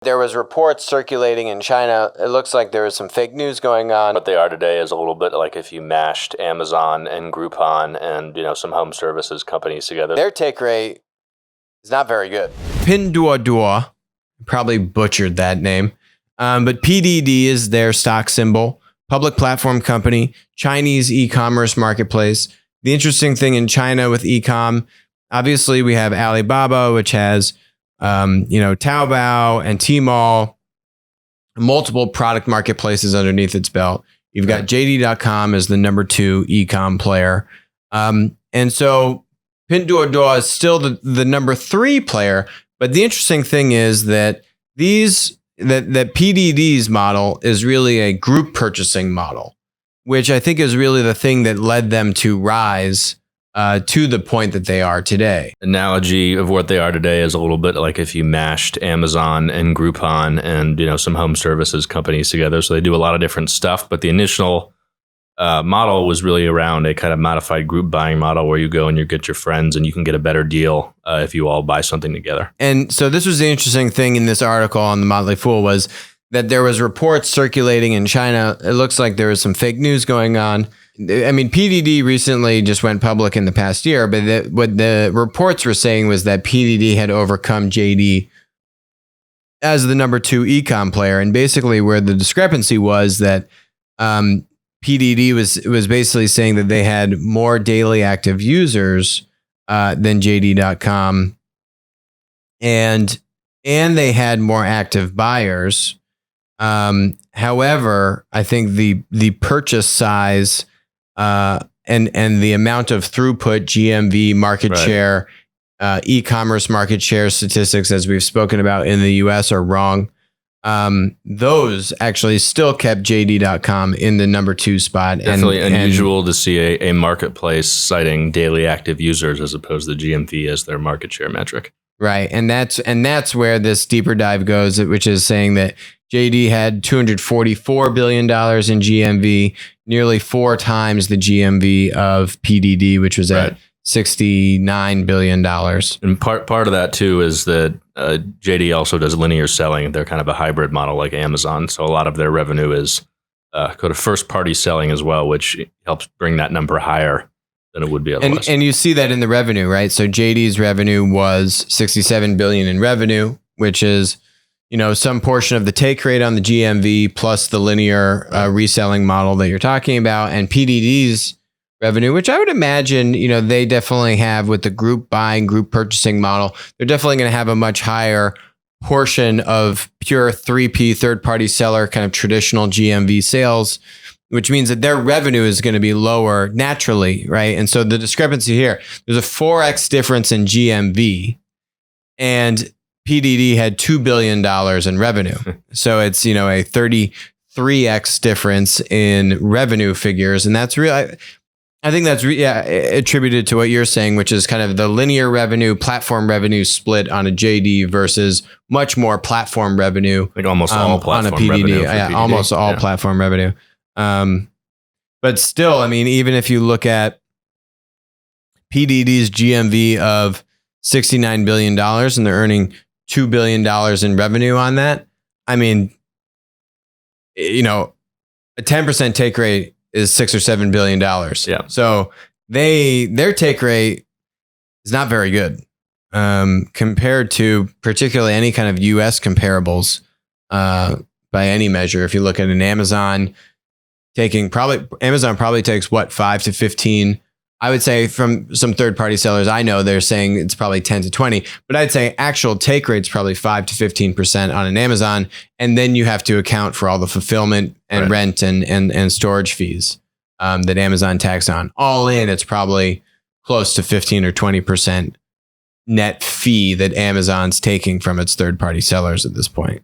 There was reports circulating in China. It looks like there was some fake news going on. What they are today is a little bit like if you mashed Amazon and Groupon and, some home services companies together. Their take rate is not very good. Pinduoduo, probably butchered that name, but PDD is their stock symbol. Public platform company, Chinese e-commerce marketplace. The interesting thing in China with e-com, obviously we have Alibaba, which has Taobao and Tmall, multiple product marketplaces underneath its belt. You've got JD.com as the number 2 e-com player. And so Pinduoduo is still the number 3 player. But the interesting thing is that that PDD's model is really a group purchasing model, which I think is really the thing that led them to rise to the point that they are today. Analogy of what they are today is a little bit like if you mashed Amazon and Groupon and some home services companies together. So they do a lot of different stuff, but the initial model was really around a kind of modified group buying model where you go and you get your friends and you can get a better deal if you all buy something together. And so this was the interesting thing in this article on the Motley Fool was that there was reports circulating in China. It looks like there was some fake news going on. I mean, PDD recently just went public in the past year, but what the reports were saying was that PDD had overcome JD as the number 2 e-com player. And basically where the discrepancy was that PDD was basically saying that they had more daily active users than JD.com, and they had more active buyers. However, I think the purchase size and the amount of throughput, GMV, market share, e-commerce market share statistics, as we've spoken about in the US, are wrong. Those actually still kept JD.com in the number 2 spot. Definitely unusual to see a marketplace citing daily active users as opposed to GMV as their market share metric. Right. And that's where this deeper dive goes, which is saying that JD had $244 billion in GMV, nearly 4 times the GMV of PDD, which was at $69 billion. And part of that too is that JD also does linear selling. They're kind of a hybrid model like Amazon. So a lot of their revenue is go to first party selling as well, which helps bring that number higher than it would be otherwise. And you see that in the revenue, right? So JD's revenue was $67 billion in revenue, which is, some portion of the take rate on the GMV plus the linear reselling model that you're talking about. And PDD's revenue, which I would imagine, they definitely have with the group buying, group purchasing model. They're definitely going to have a much higher portion of pure 3P third-party seller kind of traditional GMV sales, which means that their revenue is going to be lower naturally, right? And so the discrepancy here, there's a 4x difference in GMV, and PDD had $2 billion in revenue. So it's, a 33x difference in revenue figures. And that's real. I think that's attributed to what you're saying, which is kind of the linear revenue, platform revenue split on a JD versus much more platform revenue. Like almost all platform on a PDD. Revenue Yeah, almost all platform revenue. But still, I mean, even if you look at PDD's GMV of $69 billion and they're earning $2 billion in revenue on that, I mean, a 10% take rate is $6 or $7 billion. Yeah. So their take rate is not very good compared to particularly any kind of US comparables by any measure. If you look at an Amazon Amazon probably takes 5 to 15. I would say from some third-party sellers I know, they're saying it's probably 10 to 20, but I'd say actual take rate's probably 5 to 15% on an Amazon. And then you have to account for all the fulfillment and rent and storage fees that Amazon tax on. All in, it's probably close to 15 or 20% net fee that Amazon's taking from its third-party sellers at this point.